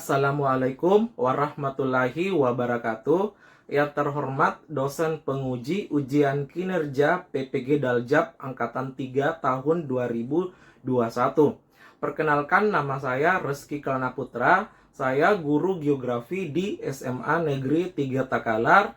Assalamualaikum warahmatullahi wabarakatuh. Yang terhormat dosen penguji ujian kinerja PPG Daljab Angkatan 3 tahun 2021. Perkenalkan, nama saya Reski Kelana Putra. Saya guru geografi di SMA Negeri 3 Takalar,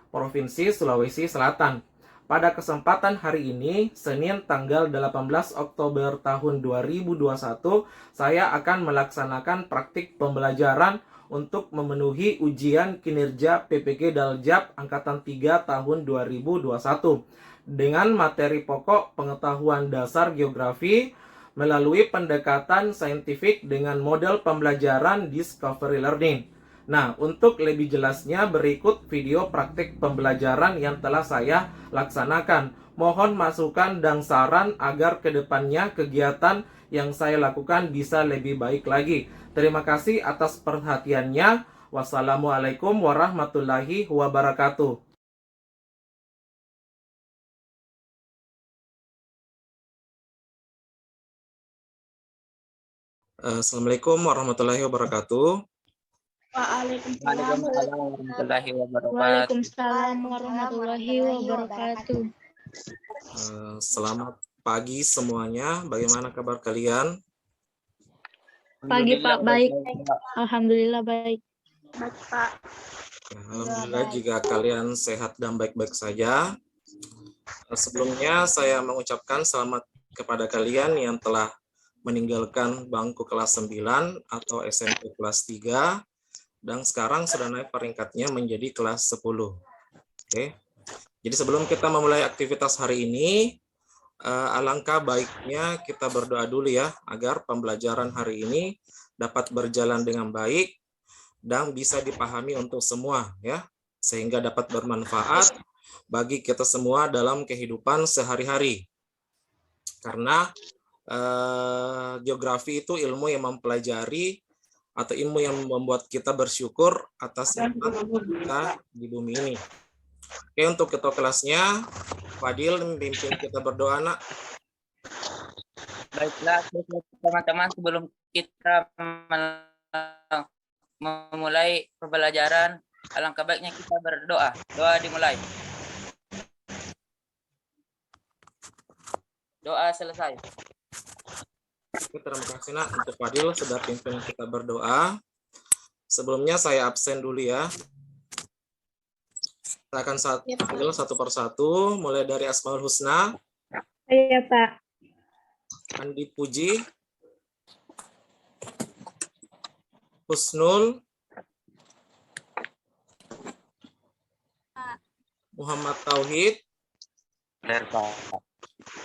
Provinsi Sulawesi Selatan. Pada kesempatan hari ini, Senin tanggal 18 Oktober tahun 2021, saya akan melaksanakan praktik pembelajaran untuk memenuhi ujian kinerja PPG Daljab Angkatan 3 tahun 2021 dengan materi pokok pengetahuan dasar geografi melalui pendekatan saintifik dengan model pembelajaran Discovery Learning. Nah, untuk lebih jelasnya berikut video praktik pembelajaran yang telah saya laksanakan. Mohon masukan dan saran agar kedepannya kegiatan yang saya lakukan bisa lebih baik lagi. Terima kasih atas perhatiannya. Wassalamualaikum warahmatullahi wabarakatuh. Assalamualaikum warahmatullahi wabarakatuh. Waalaikumsalam warahmatullahi wabarakatuh. Waalaikumsalam warahmatullahi wabarakatuh. Selamat pagi semuanya. Bagaimana kabar kalian? Pagi Pak, baik. Alhamdulillah baik. Baik Pak. Alhamdulillah jika kalian sehat dan baik-baik saja. Sebelumnya saya mengucapkan selamat kepada kalian yang telah meninggalkan bangku kelas 9 atau SMP kelas 3 dan sekarang sudah naik peringkatnya menjadi kelas 10. Oke. Jadi sebelum kita memulai aktivitas hari ini, alangkah baiknya kita berdoa dulu ya, agar pembelajaran hari ini dapat berjalan dengan baik dan bisa dipahami untuk semua ya, sehingga dapat bermanfaat bagi kita semua dalam kehidupan sehari-hari. Karena geografi itu ilmu yang mempelajari atau ilmu yang membuat kita bersyukur atas nikmat kita di bumi ini. Oke, untuk ketua kelasnya, Fadil memimpin kita berdoa, Nak. Baiklah, teman-teman, sebelum kita memulai pembelajaran, alangkah baiknya kita berdoa. Doa dimulai. Doa selesai. Oke, terima kasih Nak untuk Fadil sudah pimpin kita berdoa. Sebelumnya saya absen dulu ya. Kita akan panggil satu persatu, mulai dari Asmaul Husna. Iya Pak. Andi Puji. Husnul. Muhammad Tauhid.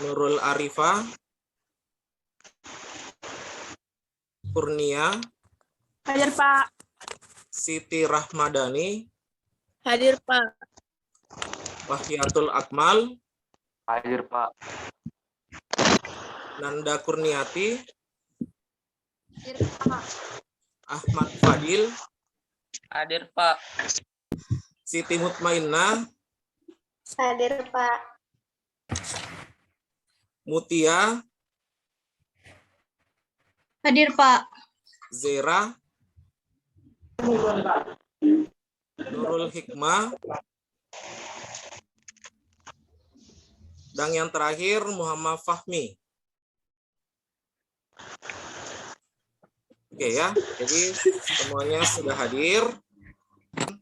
Nurul Arifah. Kurnia. Hadir Pak. Siti Rahmadani. Hadir Pak. Wahiyatul Akmal. Hadir Pak. Nanda Kurniati. Hadir Pak. Ahmad Fadil. Hadir Pak. Siti Mutmainnah. Hadir Pak. Mutia. Hadir Pak. Zera. Nurul Hikmah. Dan yang terakhir Muhammad Fahmi. Oke ya, jadi semuanya sudah hadir.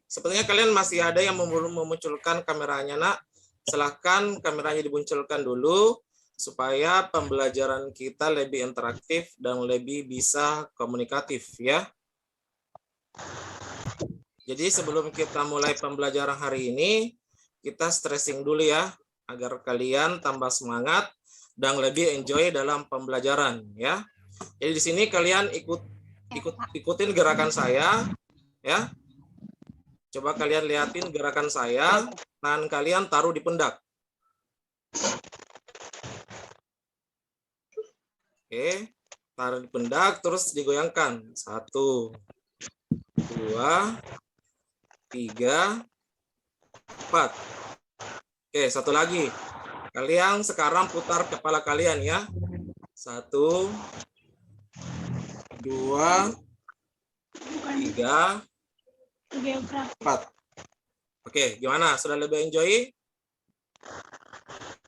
Sepertinya kalian masih ada yang memunculkan kameranya, Nak. Silahkan kameranya dimunculkan dulu supaya pembelajaran kita lebih interaktif dan lebih bisa komunikatif ya. Jadi sebelum kita mulai pembelajaran hari ini, kita stressing dulu ya, agar kalian tambah semangat dan lebih enjoy dalam pembelajaran ya. Jadi di sini kalian ikutin gerakan saya ya. Coba kalian liatin gerakan saya, tangan kalian taruh di pundak. Oke, taruh di pundak terus digoyangkan. 1, 2, 3, 4. Oke, satu lagi. Kalian sekarang putar kepala kalian ya. 1, 2, 3, 4. Oke, gimana? Sudah lebih enjoy?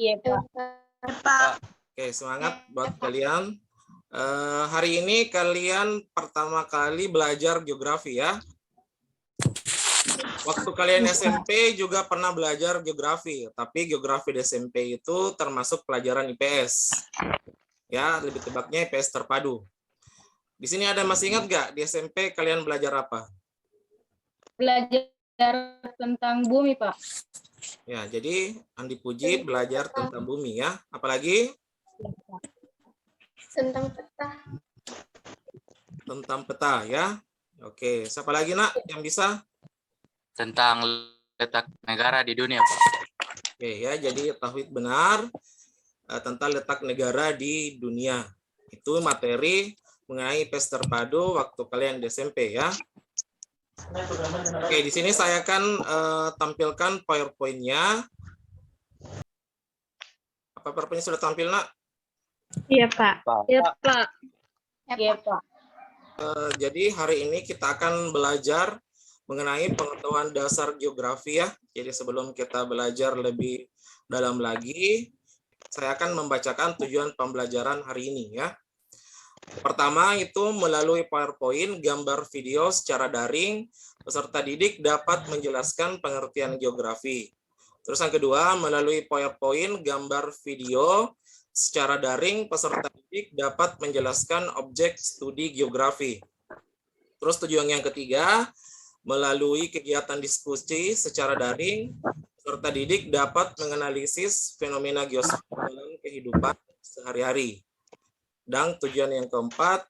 Iya, Pak. Oke, semangat buat kalian. Hari ini kalian pertama kali belajar geografi ya. Waktu kalian SMP juga pernah belajar geografi, tapi geografi di SMP itu termasuk pelajaran IPS. Ya, lebih tepatnya IPS terpadu. Di sini ada masih ingat nggak di SMP kalian belajar apa? Belajar tentang bumi, Pak. Ya, jadi Andi Puji belajar tentang bumi ya. Apalagi? Tentang peta. Tentang peta ya. Oke, siapa lagi nak yang bisa? Tentang letak negara di dunia, Pak. Oke ya, jadi tauhid benar tentang letak negara di dunia. Itu materi mengenai IPS terpadu waktu kalian di SMP ya. Oke, di sini saya akan tampilkan PowerPoint-nya. Apa PowerPoint-nya sudah tampil, nak? Iya, Pak. Iya, Pak. Iya, Pak. Jadi hari ini kita akan belajar mengenai pengetahuan dasar geografi ya. Jadi sebelum kita belajar lebih dalam lagi, saya akan membacakan tujuan pembelajaran hari ini ya. Pertama itu melalui PowerPoint, gambar video secara daring, peserta didik dapat menjelaskan pengertian geografi. Terus yang kedua, melalui PowerPoint, gambar video secara daring, peserta didik dapat menjelaskan objek studi geografi. Terus tujuan yang ketiga, melalui kegiatan diskusi secara daring, peserta didik dapat menganalisis fenomena geosfer dalam kehidupan sehari-hari. Dan tujuan yang keempat,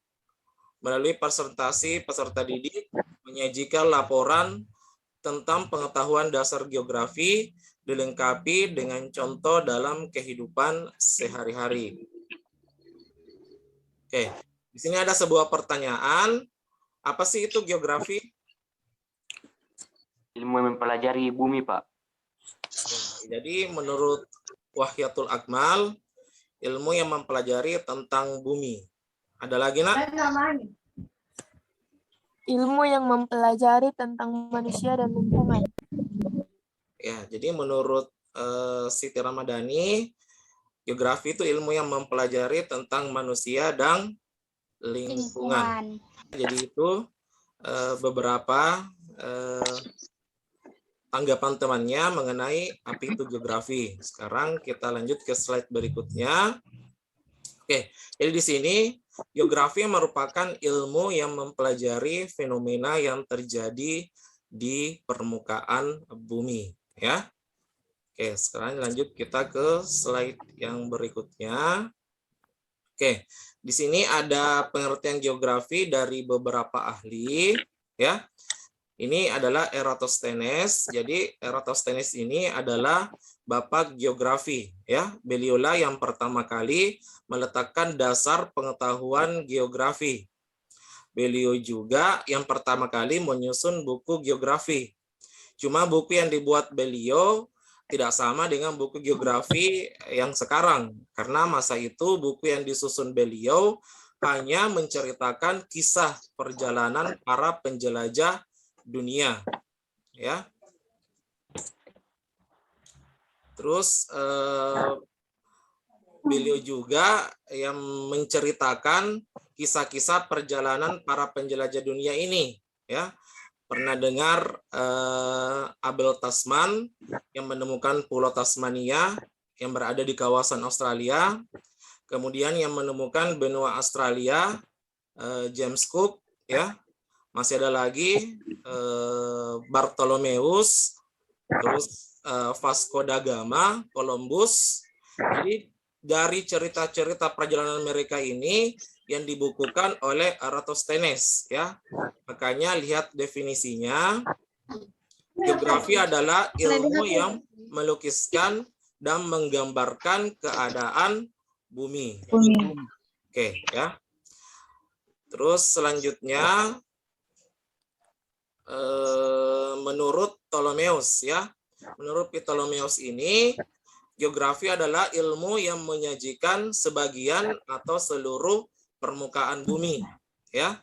melalui presentasi peserta didik menyajikan laporan tentang pengetahuan dasar geografi dilengkapi dengan contoh dalam kehidupan sehari-hari. Oke, di sini ada sebuah pertanyaan. Apa sih itu geografi? Ilmu yang mempelajari bumi, Pak. Jadi menurut Wahyatul Akmal, ilmu yang mempelajari tentang bumi. Ada lagi, nak? Ilmu yang mempelajari tentang manusia dan lingkungan. Ya, jadi menurut Siti Ramadhani, geografi itu ilmu yang mempelajari tentang manusia dan lingkungan. Jadi itu beberapa tanggapan temannya mengenai apa itu geografi. Sekarang kita lanjut ke slide berikutnya. Oke, jadi di sini geografi merupakan ilmu yang mempelajari fenomena yang terjadi di permukaan bumi, ya. Oke, sekarang lanjut kita ke slide yang berikutnya. Oke, di sini ada pengertian geografi dari beberapa ahli, ya. Ini adalah Eratosthenes. Jadi Eratosthenes ini adalah bapak geografi, ya. Beliaulah yang pertama kali meletakkan dasar pengetahuan geografi. Beliau juga yang pertama kali menyusun buku geografi. Cuma buku yang dibuat beliau tidak sama dengan buku geografi yang sekarang. Karena masa itu buku yang disusun beliau hanya menceritakan kisah perjalanan para penjelajah dunia, ya. Terus beliau juga yang menceritakan kisah-kisah perjalanan para penjelajah dunia ini, ya. Pernah dengar Abel Tasman yang menemukan Pulau Tasmania yang berada di kawasan Australia, kemudian yang menemukan benua Australia James Cook, ya. Masih ada lagi Bartholomeus, terus Vasco da Gama, Columbus. Jadi dari cerita-cerita perjalanan mereka ini yang dibukukan oleh Eratosthenes, ya. Makanya lihat definisinya. Geografi adalah ilmu yang melukiskan dan menggambarkan keadaan bumi. Oke, ya. Terus selanjutnya menurut Ptolemeus, ya. Menurut Ptolemeus ini geografi adalah ilmu yang menyajikan sebagian atau seluruh permukaan bumi, ya.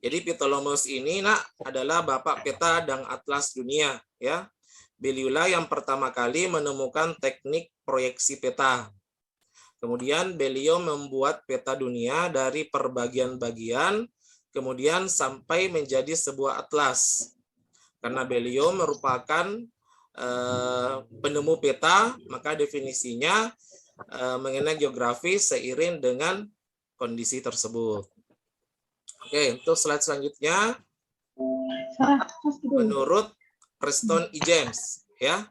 Jadi Ptolemeus ini adalah bapak peta dan atlas dunia, ya. Beliaulah yang pertama kali menemukan teknik proyeksi peta. Kemudian beliau membuat peta dunia dari perbagian-bagian, kemudian sampai menjadi sebuah atlas. Karena beliau merupakan penemu peta, maka definisinya mengenai geografi seiring dengan kondisi tersebut. Oke, untuk slide selanjutnya, menurut Preston E. James, ya,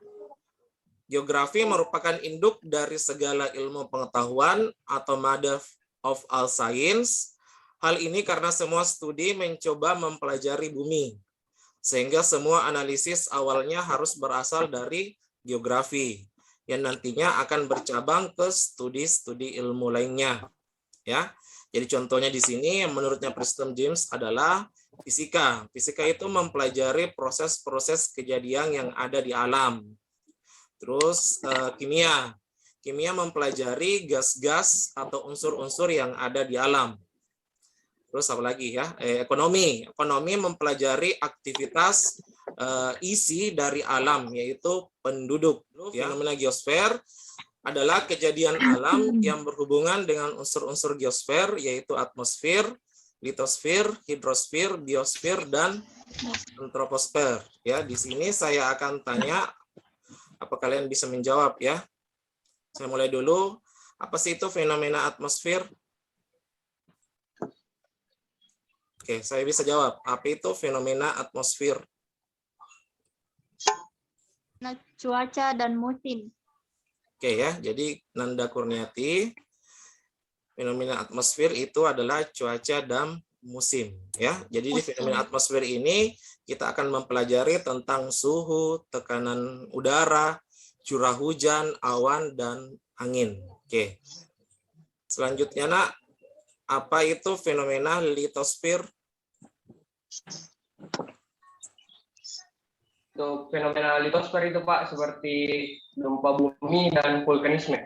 geografi merupakan induk dari segala ilmu pengetahuan atau mother of all science. Hal ini karena semua studi mencoba mempelajari bumi, sehingga semua analisis awalnya harus berasal dari geografi, yang nantinya akan bercabang ke studi-studi ilmu lainnya, ya. Jadi contohnya di sini menurutnya Preston James adalah fisika. Fisika itu mempelajari proses-proses kejadian yang ada di alam. Terus kimia. Kimia mempelajari gas-gas atau unsur-unsur yang ada di alam. Terus apa lagi ya? Ekonomi. Ekonomi mempelajari aktivitas isi dari alam, yaitu penduduk. Fenomena geosfer adalah kejadian alam yang berhubungan dengan unsur-unsur geosfer, yaitu atmosfer, litosfer, hidrosfer, biosfer, dan antroposfer. Ya, di sini saya akan tanya, apa kalian bisa menjawab ya? Saya mulai dulu. Apa sih itu fenomena atmosfer? Oke, saya bisa jawab. Apa itu fenomena atmosfer? Cuaca dan musim. Oke ya, jadi Nanda Kurniati, fenomena atmosfer itu adalah cuaca dan musim. Ya, jadi di fenomena atmosfer ini kita akan mempelajari tentang suhu, tekanan udara, curah hujan, awan, dan angin. Oke. Selanjutnya, Nak, apa itu fenomena litosfer? Untuk fenomena litosfer itu Pak seperti gempa bumi dan vulkanisme.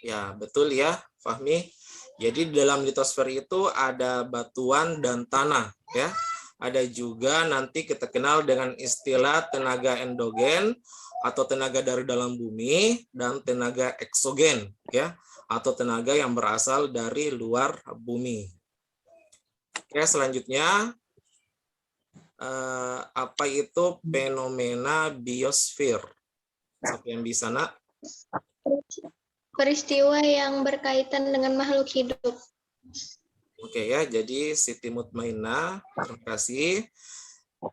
Ya, betul ya, Fahmi. Jadi di dalam litosfer itu ada batuan dan tanah ya. Ada juga nanti kita kenal dengan istilah tenaga endogen atau tenaga dari dalam bumi dan tenaga eksogen ya, atau tenaga yang berasal dari luar bumi. Oke, selanjutnya apa itu fenomena biosfer? Siapa yang bisa, Nak? Peristiwa yang berkaitan dengan makhluk hidup. Oke ya, jadi Siti Mutmainah, terima kasih.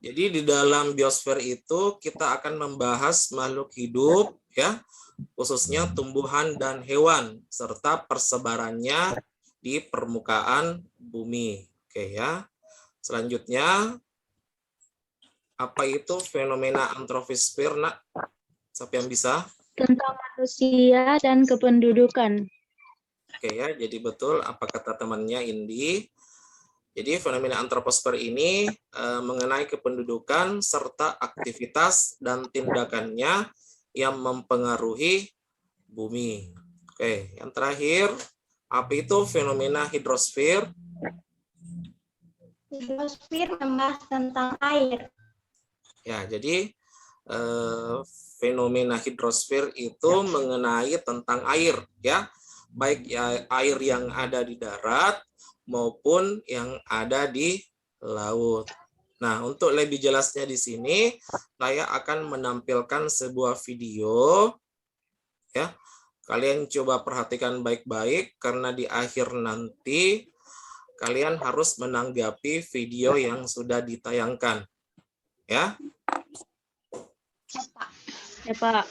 Jadi di dalam biosfer itu kita akan membahas makhluk hidup ya, khususnya tumbuhan dan hewan serta persebarannya di permukaan bumi. Oke ya. Selanjutnya, apa itu fenomena antroposfer, Nak? Siapa yang bisa? Tentang manusia dan kependudukan. Oke ya, jadi betul apa kata temannya Indi. Jadi fenomena antroposfer ini mengenai kependudukan serta aktivitas dan tindakannya yang mempengaruhi bumi. Oke, yang terakhir, apa itu fenomena hidrosfer? Hidrosfer membahas tentang air. Ya, jadi fenomena hidrosfer itu mengenai tentang air, ya, baik ya, air yang ada di darat maupun yang ada di laut. Nah, untuk lebih jelasnya di sini, saya akan menampilkan sebuah video, ya. Kalian coba perhatikan baik-baik karena di akhir nanti kalian harus menanggapi video yang sudah ditayangkan, ya. Ya, Pak.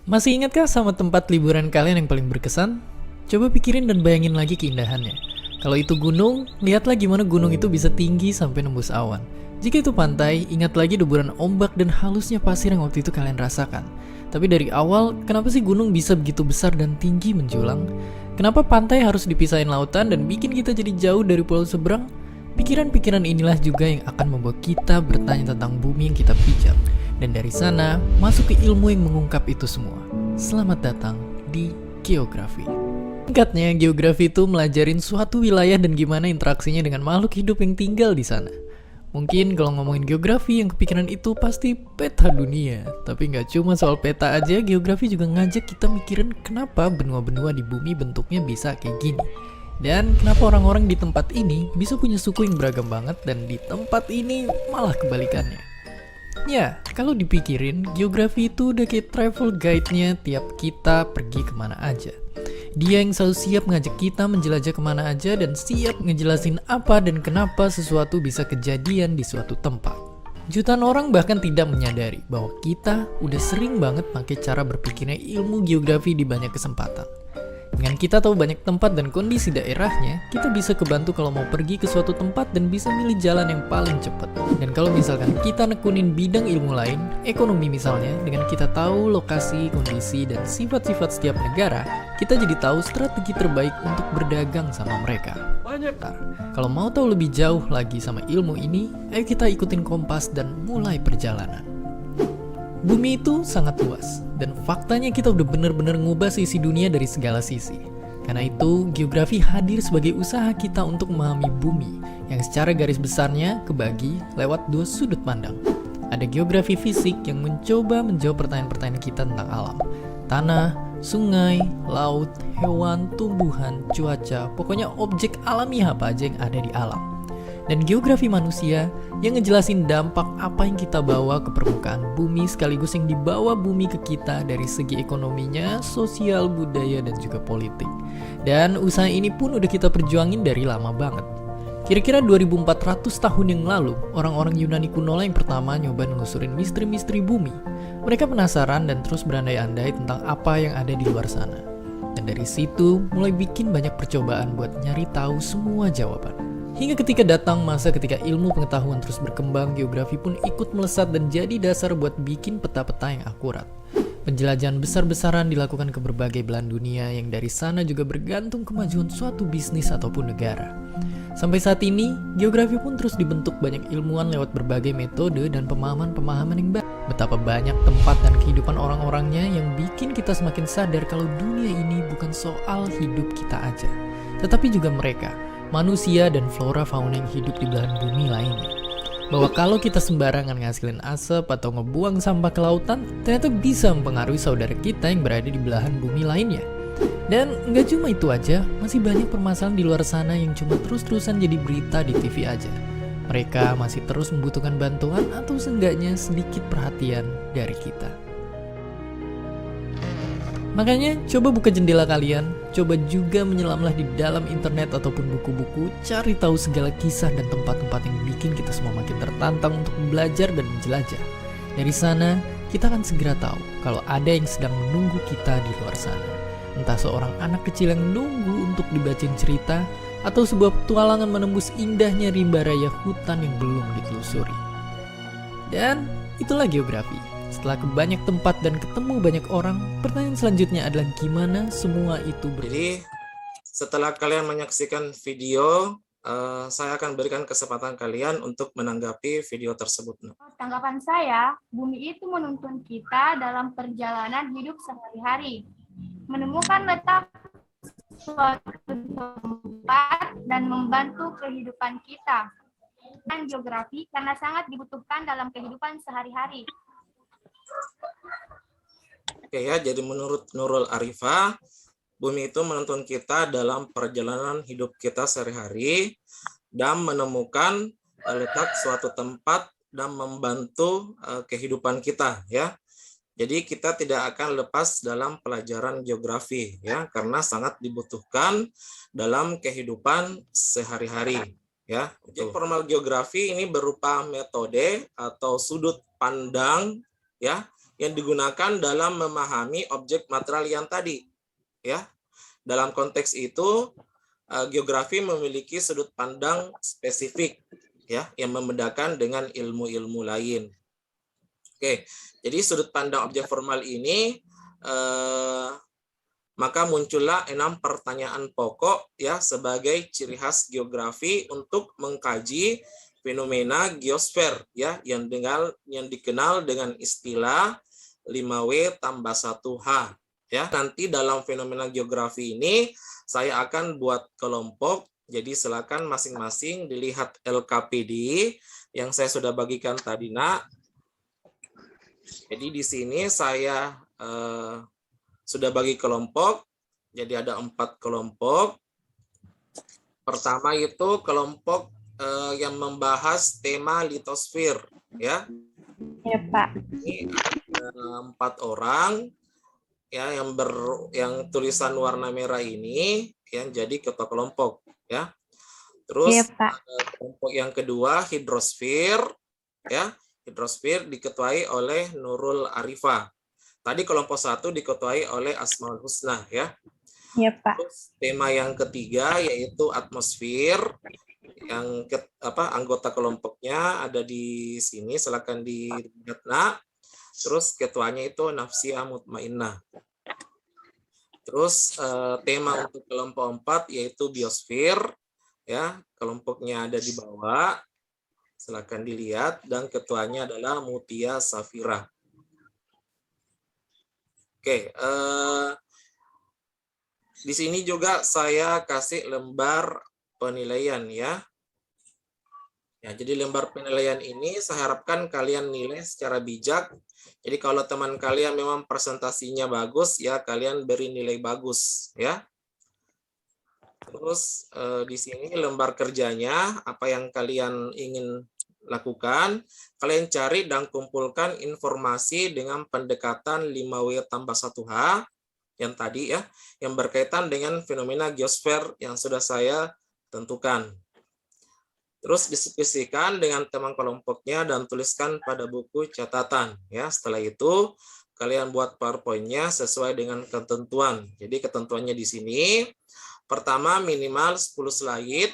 Masih ingatkah sama tempat liburan kalian yang paling berkesan? Coba pikirin dan bayangin lagi keindahannya. Kalau itu gunung, lihatlah gimana gunung itu bisa tinggi sampai nembus awan. Jika itu pantai, ingat lagi deburan ombak dan halusnya pasir yang waktu itu kalian rasakan. Tapi dari awal, kenapa sih gunung bisa begitu besar dan tinggi menjulang? Kenapa pantai harus dipisahin lautan dan bikin kita jadi jauh dari pulau seberang? Pikiran-pikiran inilah juga yang akan membuat kita bertanya tentang bumi yang kita pijak. Dan dari sana, masuk ke ilmu yang mengungkap itu semua. Selamat datang di Geografi. Singkatnya, geografi itu melajarin suatu wilayah dan gimana interaksinya dengan makhluk hidup yang tinggal di sana. Mungkin kalau ngomongin geografi yang kepikiran itu pasti peta dunia. Tapi nggak cuma soal peta aja, geografi juga ngajak kita mikirin kenapa benua-benua di bumi bentuknya bisa kayak gini. Dan kenapa orang-orang di tempat ini bisa punya suku yang beragam banget dan di tempat ini malah kebalikannya. Ya, kalau dipikirin, geografi itu udah kayak travel guide-nya tiap kita pergi kemana aja. Dia yang selalu siap ngajak kita menjelajah kemana aja dan siap ngejelasin apa dan kenapa sesuatu bisa kejadian di suatu tempat. Jutaan orang bahkan tidak menyadari bahwa kita udah sering banget pakai cara berpikirnya ilmu geografi di banyak kesempatan. Dengan kita tahu banyak tempat dan kondisi daerahnya, kita bisa kebantu kalau mau pergi ke suatu tempat dan bisa milih jalan yang paling cepat. Dan kalau misalkan kita nekunin bidang ilmu lain, ekonomi misalnya, dengan kita tahu lokasi, kondisi, dan sifat-sifat setiap negara, kita jadi tahu strategi terbaik untuk berdagang sama mereka. Ntar, kalau mau tahu lebih jauh lagi sama ilmu ini, ayo kita ikutin Kompas dan mulai perjalanan. Bumi itu sangat luas, dan faktanya kita udah bener-bener ngubah sisi dunia dari segala sisi. Karena itu, geografi hadir sebagai usaha kita untuk memahami bumi, yang secara garis besarnya kebagi lewat dua sudut pandang. Ada geografi fisik yang mencoba menjawab pertanyaan-pertanyaan kita tentang alam. Tanah, sungai, laut, hewan, tumbuhan, cuaca, pokoknya objek alami apa aja yang ada di alam. Dan geografi manusia yang ngejelasin dampak apa yang kita bawa ke permukaan bumi sekaligus yang dibawa bumi ke kita dari segi ekonominya, sosial, budaya, dan juga politik. Dan usaha ini pun udah kita perjuangin dari lama banget. Kira-kira 2400 tahun yang lalu, orang-orang Yunani kuno lah yang pertama nyoba nelusurin misteri-misteri bumi. Mereka penasaran dan terus berandai-andai tentang apa yang ada di luar sana. Dan dari situ mulai bikin banyak percobaan buat nyari tahu semua jawaban. Hingga ketika datang masa ketika ilmu pengetahuan terus berkembang, geografi pun ikut melesat dan jadi dasar buat bikin peta-peta yang akurat. Penjelajahan besar-besaran dilakukan ke berbagai belahan dunia yang dari sana juga bergantung kemajuan suatu bisnis ataupun negara. Sampai saat ini, geografi pun terus dibentuk banyak ilmuwan lewat berbagai metode dan pemahaman-pemahaman yang baru. Betapa banyak tempat dan kehidupan orang-orangnya yang bikin kita semakin sadar kalau dunia ini bukan soal hidup kita aja, tetapi juga mereka, manusia dan flora fauna yang hidup di belahan bumi lainnya. Bahwa kalau kita sembarangan ngasilin asap atau ngebuang sampah ke lautan, ternyata bisa mempengaruhi saudara kita yang berada di belahan bumi lainnya. Dan nggak cuma itu aja, masih banyak permasalahan di luar sana yang cuma terus-terusan jadi berita di TV aja. Mereka masih terus membutuhkan bantuan atau seenggaknya sedikit perhatian dari kita. Makanya coba buka jendela kalian, coba juga menyelamlah di dalam internet ataupun buku-buku, cari tahu segala kisah dan tempat-tempat yang bikin kita semua makin tertantang untuk belajar dan menjelajah. Dari sana, kita akan segera tahu kalau ada yang sedang menunggu kita di luar sana. Entah seorang anak kecil yang nunggu untuk dibacain cerita, atau sebuah petualangan menembus indahnya rimba raya hutan yang belum ditelusuri. Dan itulah geografi. Setelah ke banyak tempat dan ketemu banyak orang, pertanyaan selanjutnya adalah gimana semua itu Jadi setelah kalian menyaksikan video, saya akan berikan kesempatan kalian untuk menanggapi video tersebut. Tanggapan saya, bumi itu menuntun kita dalam perjalanan hidup sehari-hari. Menemukan letak suatu tempat dan membantu kehidupan kita. Dan geografi karena sangat dibutuhkan dalam kehidupan sehari-hari. Oke ya, jadi menurut Nurul Arifah, bumi itu menuntun kita dalam perjalanan hidup kita sehari-hari dan menemukan letak suatu tempat dan membantu kehidupan kita ya. Jadi kita tidak akan lepas dalam pelajaran geografi ya, karena sangat dibutuhkan dalam kehidupan sehari-hari ya. Objek formal geografi ini berupa metode atau sudut pandang ya yang digunakan dalam memahami objek material yang tadi ya. Dalam konteks itu geografi memiliki sudut pandang spesifik ya yang membedakan dengan ilmu-ilmu lain. Oke, jadi sudut pandang objek formal ini maka muncullah 6 pertanyaan pokok ya sebagai ciri khas geografi untuk mengkaji fenomena geosfer ya yang dikenal dengan istilah 5W tambah 1H Ya, nanti dalam fenomena geografi ini saya akan buat kelompok. Jadi silakan masing-masing dilihat LKPD yang saya sudah bagikan tadi, Nak. Jadi di sini saya sudah bagi kelompok. Jadi ada 4 kelompok. Pertama itu kelompok yang membahas tema litosfer, ya. Ya, Pak. Ini ada 4 orang ya yang tulisan warna merah ini yang jadi ketua kelompok, ya. Terus Iya, Pak. kelompok yang kedua hidrosfer, ya. Hidrosfer diketuai oleh Nurul Arifah. Tadi kelompok 1 diketuai oleh Asmaul Husna, ya. Iya, Pak. Terus tema yang ketiga yaitu atmosfer. Yang anggota kelompoknya ada di sini, silakan dilihat, Nak. Terus ketuanya itu Nafsiyah Mutmainnah. Terus tema untuk kelompok 4 yaitu biosfer, ya. Kelompoknya ada di bawah. Silakan dilihat, dan ketuanya adalah Mutia Safira. Oke, di sini juga saya kasih lembar penilaian, ya. Ya, jadi lembar penilaian ini saya harapkan kalian nilai secara bijak. Jadi kalau teman kalian memang presentasinya bagus, ya kalian beri nilai bagus, ya. Terus di sini lembar kerjanya, apa yang kalian ingin lakukan, kalian cari dan kumpulkan informasi dengan pendekatan 5W tambah 1H yang tadi, ya, yang berkaitan dengan fenomena geosfer yang sudah saya tentukan. Terus diskusikan dengan teman kelompoknya dan tuliskan pada buku catatan, ya. Setelah itu kalian buat PowerPoint-nya sesuai dengan ketentuan. Jadi ketentuannya di sini, pertama minimal 10 slide,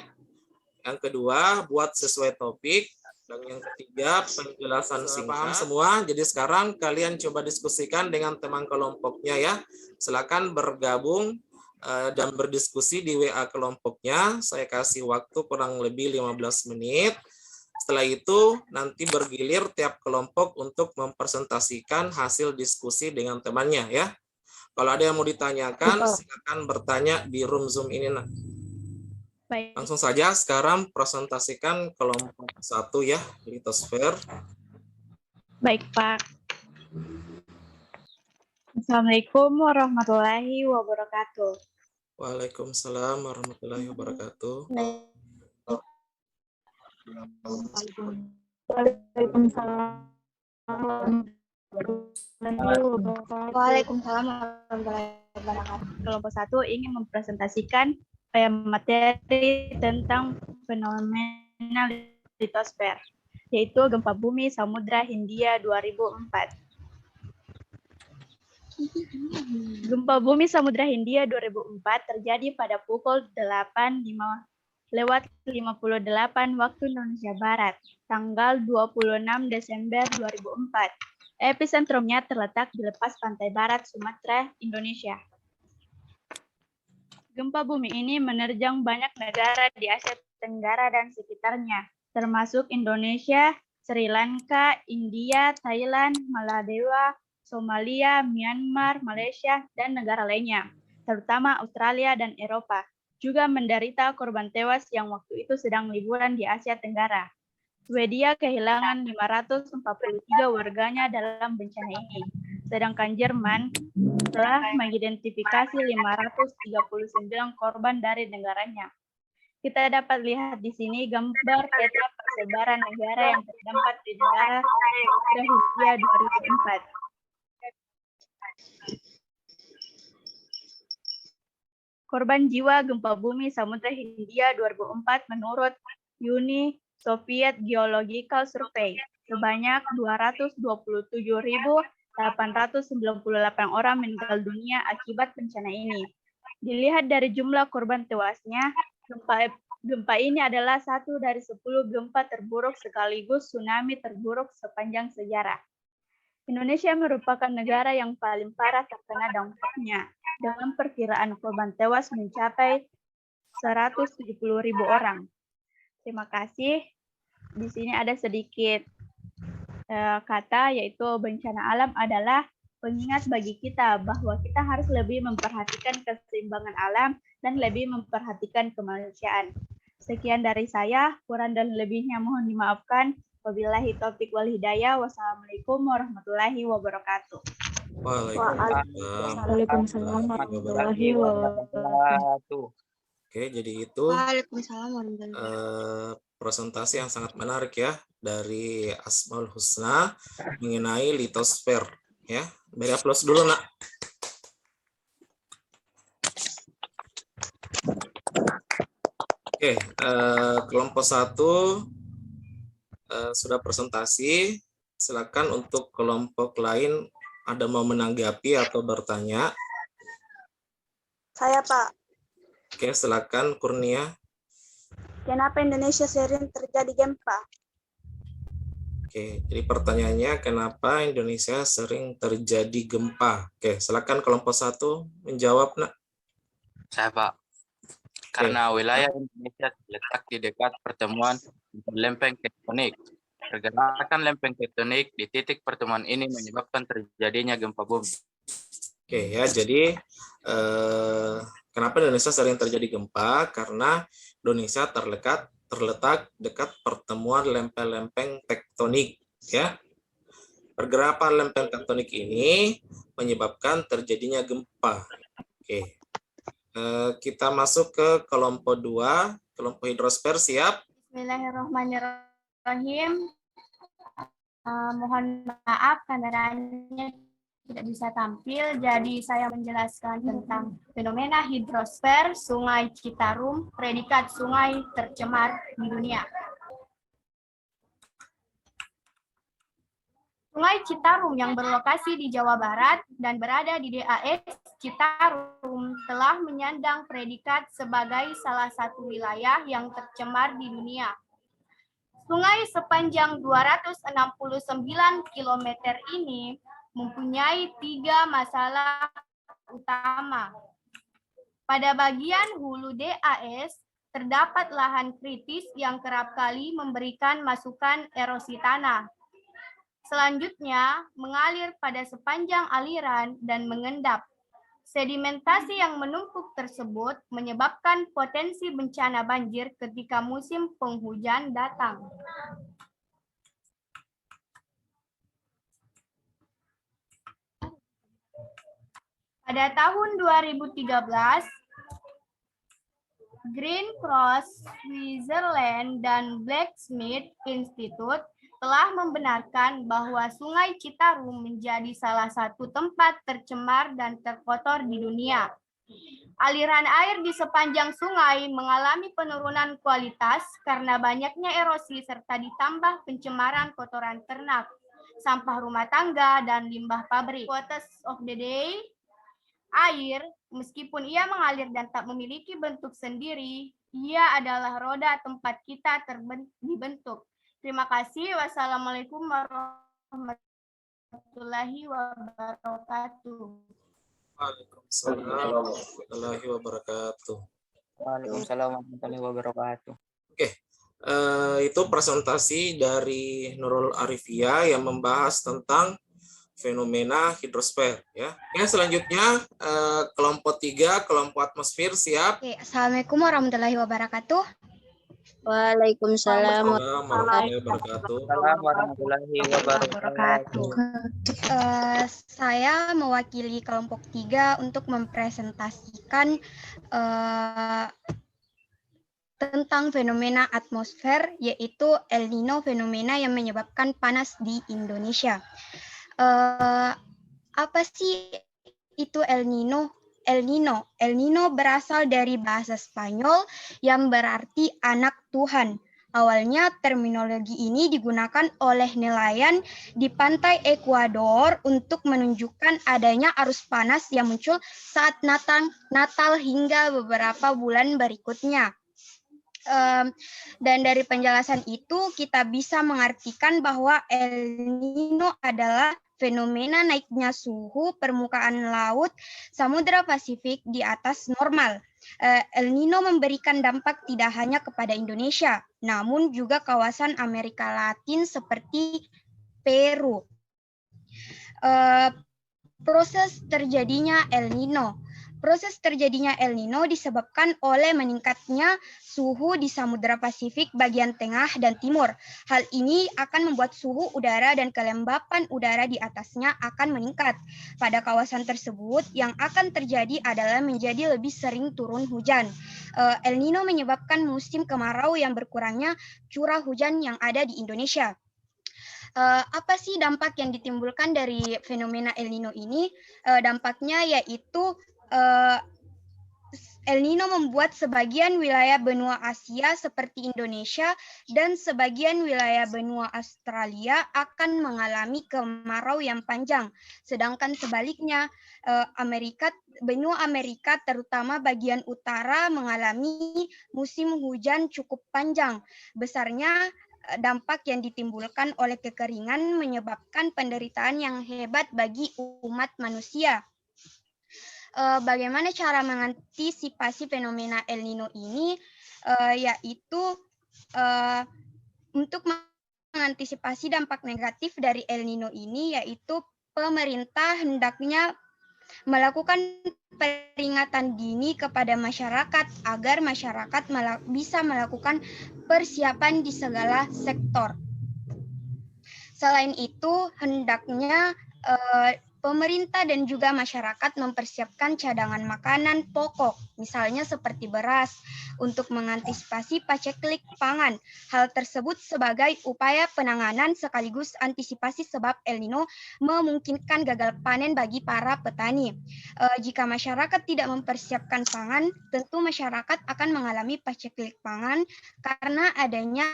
yang kedua buat sesuai topik, dan yang ketiga penjelasan singkat. Paham semua? Jadi sekarang kalian coba diskusikan dengan teman kelompoknya, ya. Silakan bergabung dan berdiskusi di WA kelompoknya. Saya kasih waktu kurang lebih 15 menit. Setelah itu nanti bergilir tiap kelompok untuk mempresentasikan hasil diskusi dengan temannya, ya. Kalau ada yang mau ditanyakan, silakan bertanya di room Zoom ini, Nak. Baik. Langsung saja sekarang presentasikan kelompok 1, ya, litosfer. Baik, Pak. Assalamualaikum warahmatullahi wabarakatuh. Waalaikumsalam warahmatullahi wabarakatuh. Waalaikumsalam warahmatullahi wabarakatuh. Kelompok 1 ingin mempresentasikan materi tentang fenomena litosfer, yaitu gempa bumi Samudra Hindia 2004. Gempa bumi Samudra Hindia 2004 terjadi pada pukul 8.58 waktu Indonesia Barat, tanggal 26 Desember 2004. Epicentrumnya terletak di lepas pantai barat Sumatera, Indonesia. Gempa bumi ini menerjang banyak negara di Asia Tenggara dan sekitarnya, termasuk Indonesia, Sri Lanka, India, Thailand, Maladewa, Somalia, Myanmar, Malaysia, dan negara lainnya, terutama Australia dan Eropa. Juga menderita korban tewas yang waktu itu sedang liburan di Asia Tenggara. Swedia kehilangan 543 warganya dalam bencana ini, sedangkan Jerman telah mengidentifikasi 539 korban dari negaranya. Kita dapat lihat di sini gambar peta persebaran negara yang terdampak di negara Hindia 2004. Korban jiwa gempa bumi Samudra Hindia 2004 menurut Uni Soviet Geological Survey sebanyak 227.898 orang meninggal dunia akibat bencana ini. Dilihat dari jumlah korban tewasnya, gempa ini adalah satu dari 10 gempa terburuk sekaligus tsunami terburuk sepanjang sejarah. Indonesia merupakan negara yang paling parah terkena dampaknya, dengan perkiraan korban tewas mencapai 170.000 orang. Terima kasih. Di sini ada sedikit kata, yaitu bencana alam adalah pengingat bagi kita bahwa kita harus lebih memperhatikan keseimbangan alam dan lebih memperhatikan kemanusiaan. Sekian dari saya, kurang dan lebihnya mohon dimaafkan. Wabillahi taufiq wal hidayah. Wassalamualaikum warahmatullahi wabarakatuh. Waalaikumsalam warahmatullahi wabarakatuh. Oke, jadi itu Waalaikumsalam warahmatullahi wabarakatuh. presentasi yang sangat menarik ya dari Asmaul Husna mengenai litosfer ya. Beri aplaus dulu nak. Oke, kelompok 1 sudah presentasi. Silakan untuk kelompok lain ada mau menanggapi atau bertanya. Saya, Pak. Oke, silakan Kurnia. Kenapa Indonesia sering terjadi gempa? Oke, jadi pertanyaannya kenapa Indonesia sering terjadi gempa? Oke, silakan kelompok 1 menjawab, nak. Saya Pak. Karena wilayah Indonesia terletak di dekat pertemuan lempeng tektonik. Pergerakan lempeng tektonik di titik pertemuan ini menyebabkan terjadinya gempa bumi. Oke ya, jadi kenapa Indonesia sering terjadi gempa? Karena Indonesia terletak dekat pertemuan lempeng-lempeng tektonik, ya. Pergerakan lempeng tektonik ini menyebabkan terjadinya gempa. Oke, kita masuk ke kelompok 2, kelompok hidrosfer, siap? Bismillahirrahmanirrahim. Mohon maaf kameranya tidak bisa tampil, jadi saya menjelaskan tentang fenomena hidrosfer Sungai Citarum, predikat sungai tercemar di dunia. Sungai Citarum yang berlokasi di Jawa Barat dan berada di DAS Citarum telah menyandang predikat sebagai salah satu wilayah yang tercemar di dunia. Sungai sepanjang 269 km ini mempunyai 3 masalah utama. Pada bagian hulu DAS, terdapat lahan kritis yang kerap kali memberikan masukan erosi tanah. Selanjutnya, mengalir pada sepanjang aliran dan mengendap. Sedimentasi yang menumpuk tersebut menyebabkan potensi bencana banjir ketika musim penghujan datang. Pada tahun 2013, Green Cross Switzerland dan Blacksmith Institute telah membenarkan bahwa Sungai Citarum menjadi salah satu tempat tercemar dan terkotor di dunia. Aliran air di sepanjang sungai mengalami penurunan kualitas karena banyaknya erosi serta ditambah pencemaran kotoran ternak, sampah rumah tangga, dan limbah pabrik. Quotes of the day, air, meskipun ia mengalir dan tak memiliki bentuk sendiri, ia adalah roda tempat kita dibentuk. Terima kasih. Wassalamualaikum warahmatullahi wabarakatuh. Waalaikumsalam warahmatullahi wabarakatuh. Waalaikumsalam warahmatullahi wabarakatuh. Oke, itu presentasi dari Nurul Arifia yang membahas tentang fenomena hidrosfer. Ya. Oke, selanjutnya kelompok 3, kelompok atmosfer, siap? Oke, Assalamualaikum warahmatullahi wabarakatuh. Waalaikumsalam warahmatullahi wabarakatuh. Warahmatullahi wabarakatuh. Saya mewakili kelompok 3 untuk mempresentasikan tentang fenomena atmosfer, yaitu El Nino, fenomena yang menyebabkan panas di Indonesia. Apa sih itu El Nino? El Nino berasal dari bahasa Spanyol yang berarti anak Tuhan. Awalnya terminologi ini digunakan oleh nelayan di pantai Ekuador untuk menunjukkan adanya arus panas yang muncul saat Natal hingga beberapa bulan berikutnya. Dan dari penjelasan itu kita bisa mengartikan bahwa El Nino adalah fenomena naiknya suhu permukaan laut Samudra Pasifik di atas normal. El Nino memberikan dampak tidak hanya kepada Indonesia, namun juga kawasan Amerika Latin seperti Peru. Proses terjadinya El Nino. Proses terjadinya El Nino disebabkan oleh meningkatnya suhu di Samudra Pasifik bagian tengah dan timur. Hal ini akan membuat suhu udara dan kelembapan udara di atasnya akan meningkat. Pada kawasan tersebut, yang akan terjadi adalah menjadi lebih sering turun hujan. El Nino menyebabkan musim kemarau yang berkurangnya curah hujan yang ada di Indonesia. Apa sih dampak yang ditimbulkan dari fenomena El Nino ini? Dampaknya yaitu El Nino membuat sebagian wilayah benua Asia seperti Indonesia dan sebagian wilayah benua Australia akan mengalami kemarau yang panjang. Sedangkan sebaliknya, benua Amerika terutama bagian utara mengalami musim hujan cukup panjang. Besarnya dampak yang ditimbulkan oleh kekeringan menyebabkan penderitaan yang hebat bagi umat manusia. Bagaimana cara mengantisipasi fenomena El Nino ini? Yaitu untuk mengantisipasi dampak negatif dari El Nino ini, yaitu pemerintah hendaknya melakukan peringatan dini kepada masyarakat agar masyarakat bisa melakukan persiapan di segala sektor. Selain itu, hendaknya pemerintah dan juga masyarakat mempersiapkan cadangan makanan pokok, misalnya seperti beras, untuk mengantisipasi paceklik pangan. Hal tersebut sebagai upaya penanganan sekaligus antisipasi sebab El Nino memungkinkan gagal panen bagi para petani. Jika masyarakat tidak mempersiapkan pangan, tentu masyarakat akan mengalami paceklik pangan karena adanya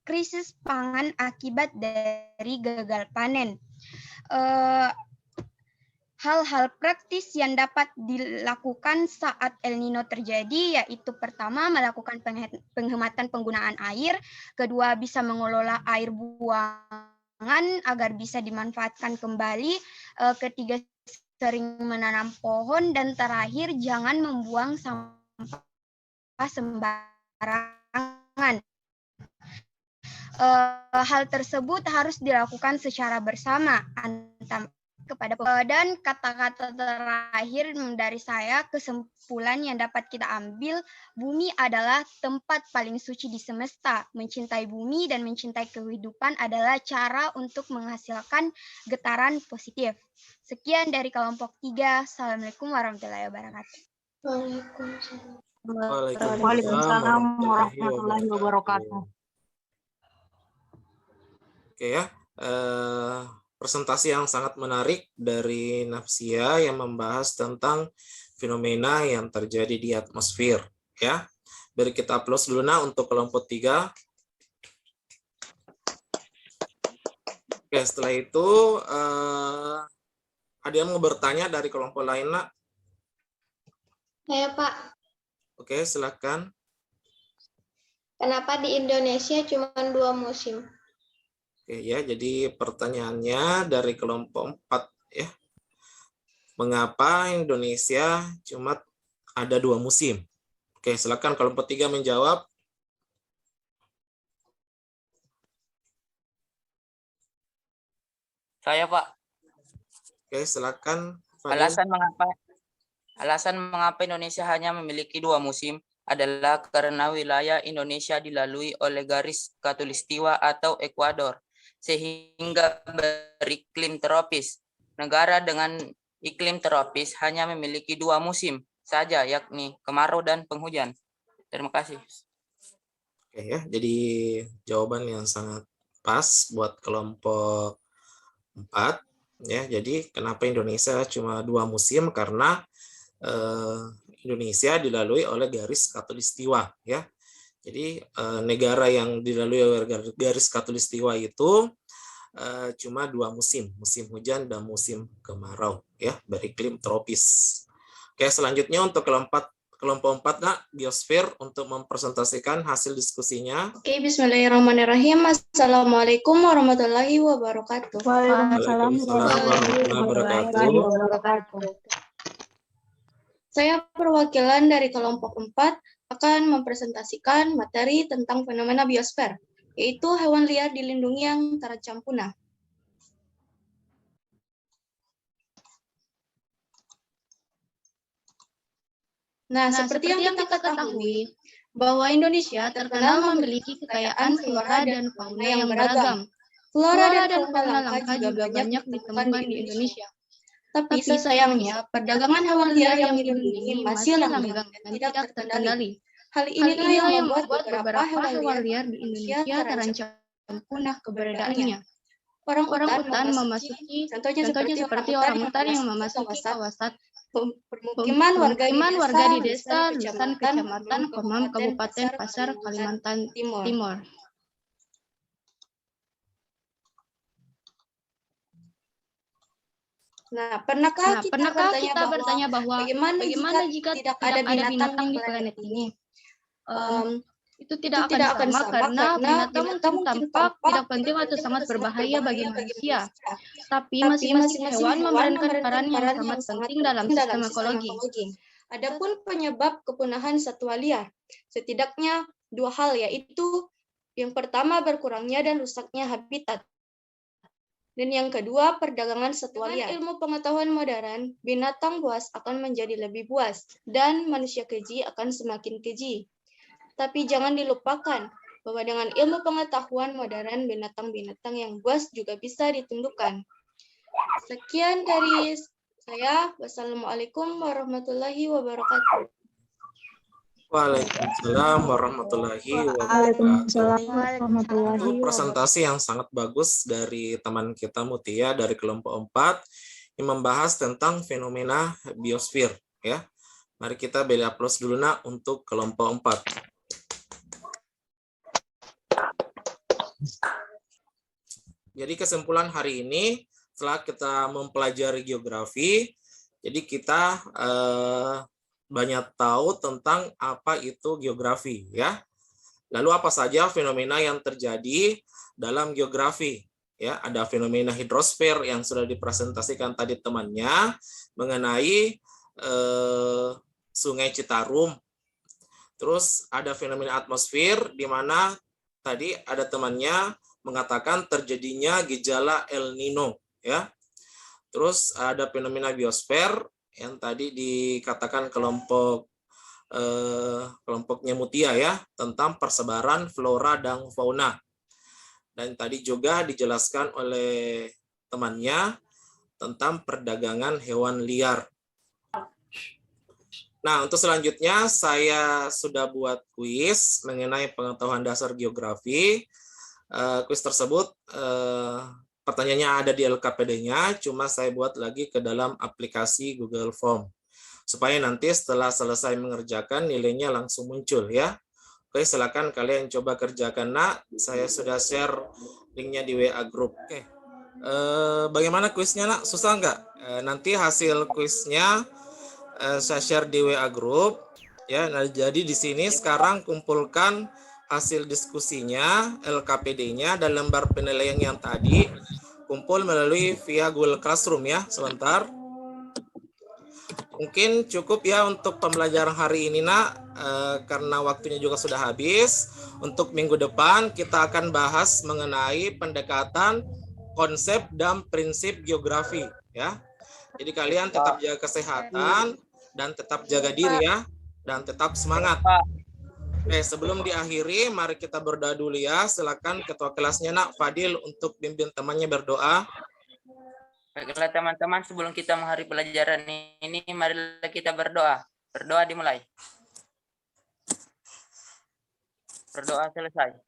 krisis pangan akibat dari gagal panen. Hal-hal praktis yang dapat dilakukan saat El Nino terjadi yaitu pertama melakukan penghematan penggunaan air, kedua bisa mengelola air buangan agar bisa dimanfaatkan kembali, ketiga sering menanam pohon, dan terakhir jangan membuang sampah sembarangan. Hal tersebut harus dilakukan secara bersama dan kata-kata terakhir dari saya, kesimpulan yang dapat kita ambil, bumi adalah tempat paling suci di semesta. Mencintai bumi dan mencintai kehidupan adalah cara untuk menghasilkan getaran positif. Sekian dari kelompok 3. Assalamualaikum warahmatullahi wabarakatuh. Waalaikumsalam warahmatullahi wabarakatuh. Oke ya, presentasi yang sangat menarik dari Nafsia yang membahas tentang fenomena yang terjadi di atmosfer. Ya, beri kita aplaus dulu untuk kelompok 3. Oke, setelah itu ada yang mau bertanya dari kelompok lain, Nak? Saya, Pak. Oke, silakan. Kenapa di Indonesia cuma 2 musim? Oke ya, jadi pertanyaannya dari kelompok 4 ya. Mengapa Indonesia cuma ada 2 musim? Oke, silakan kelompok 3 menjawab. Saya, Pak. Oke, silakan. Alasan mengapa Indonesia hanya memiliki 2 musim adalah karena wilayah Indonesia dilalui oleh garis khatulistiwa atau ekuador, sehingga beriklim tropis. Negara dengan iklim tropis hanya memiliki 2 musim saja, yakni kemarau dan penghujan. Terima kasih. Oke ya, jadi jawaban yang sangat pas buat kelompok 4 ya. Jadi kenapa Indonesia cuma 2 musim? Karena Indonesia dilalui oleh garis khatulistiwa ya. Jadi negara yang dilalui oleh garis khatulistiwa itu cuma 2 musim, musim hujan dan musim kemarau ya, beriklim tropis. Oke, selanjutnya untuk kelompok 4 Nak, biosfer untuk mempresentasikan hasil diskusinya. Oke, bismillahirrahmanirrahim. Assalamualaikum warahmatullahi wabarakatuh. Waalaikumsalam warahmatullahi wabarakatuh. Saya perwakilan dari kelompok 4 akan mempresentasikan materi tentang fenomena biosfer, yaitu hewan liar dilindungi yang terancam punah. Nah, seperti yang kita ketahui, bahwa Indonesia terkenal memiliki kekayaan flora dan fauna yang beragam. Flora dan fauna langka juga banyak ditemukan di Indonesia. Tapi sayangnya, perdagangan hewan liar yang dilindungi masih langgeng dan tidak terkendali. Hal inilah yang membuat beberapa hewan liar di Indonesia terancam punah keberadaannya. Orang-utan memasuki, contohnya seperti orang utan yang memasuki kawasan permukiman warga di desa Lusan, Kecamatan Komam, Kabupaten Pasar, Kalimantan Timur. Nah, pernahkah kita bertanya bahwa bagaimana jika tidak ada binatang di planet ini? Itu tidak akan sama karena binatang mungkin tampak tidak penting atau sangat berbahaya bagi manusia. Tapi masing-masing hewan memainkan peran yang sangat penting dalam sistem ekologi. Adapun penyebab kepunahan satwa liar, setidaknya dua hal, yaitu yang pertama berkurangnya dan rusaknya habitat. Dan yang kedua, perdagangan satwa liar. Dengan ilmu pengetahuan modern, binatang buas akan menjadi lebih buas, dan manusia keji akan semakin keji. Tapi jangan dilupakan bahwa dengan ilmu pengetahuan modern, binatang-binatang yang buas juga bisa ditundukkan. Sekian dari saya. Wassalamualaikum warahmatullahi wabarakatuh. Waalaikumsalam warahmatullahi wabarakatuh. Itu presentasi yang sangat bagus dari teman kita Mutia dari kelompok 4 yang membahas tentang fenomena biosfer ya. Mari kita beri aplaus dulu nak untuk kelompok 4. Jadi kesimpulan hari ini setelah kita mempelajari geografi, jadi kita banyak tahu tentang apa itu geografi ya. Lalu apa saja fenomena yang terjadi dalam geografi ya? Ada fenomena hidrosfer yang sudah dipresentasikan tadi temannya mengenai Sungai Citarum. Terus ada fenomena atmosfer di mana tadi ada temannya mengatakan terjadinya gejala El Nino ya. Terus ada fenomena biosfer yang tadi dikatakan kelompoknya Mutia ya, tentang persebaran flora dan fauna. Dan tadi juga dijelaskan oleh temannya tentang perdagangan hewan liar. Nah, untuk selanjutnya saya sudah buat kuis mengenai pengetahuan dasar geografi. Kuis tersebut pertanyaannya ada di LKPD-nya, cuma saya buat lagi ke dalam aplikasi Google Form. Supaya nanti setelah selesai mengerjakan, nilainya langsung muncul ya. Oke, silakan kalian coba kerjakan nak. Saya sudah share linknya di WA Group. Oke. Bagaimana kuisnya nak? Susah nggak? Nanti hasil kuisnya saya share di WA Group. Ya, nah, jadi di sini sekarang kumpulkan hasil diskusinya, LKPD-nya, dan lembar penilaian yang tadi kumpul melalui via Google Classroom ya. Sebentar. Mungkin cukup ya untuk pembelajaran hari ini nak, karena waktunya juga sudah habis. Untuk minggu depan kita akan bahas mengenai pendekatan konsep dan prinsip geografi ya. Jadi kalian tetap jaga kesehatan dan tetap jaga diri ya, dan tetap semangat. Oke, sebelum diakhiri, mari kita berdoa dulu ya. Silakan ketua kelasnya nak Fadil untuk bimbing temannya berdoa. Baiklah teman-teman, sebelum kita mengakhiri pelajaran ini, marilah kita berdoa. Berdoa dimulai. Berdoa selesai.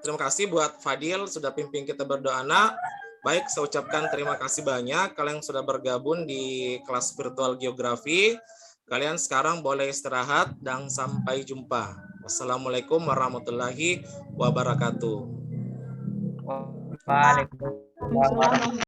Terima kasih buat Fadil sudah pimpin kita berdoa nak. Baik, saya ucapkan terima kasih banyak kalian sudah bergabung di kelas virtual geografi. Kalian sekarang boleh istirahat dan sampai jumpa. Wassalamualaikum warahmatullahi wabarakatuh. Waalaikumsalam.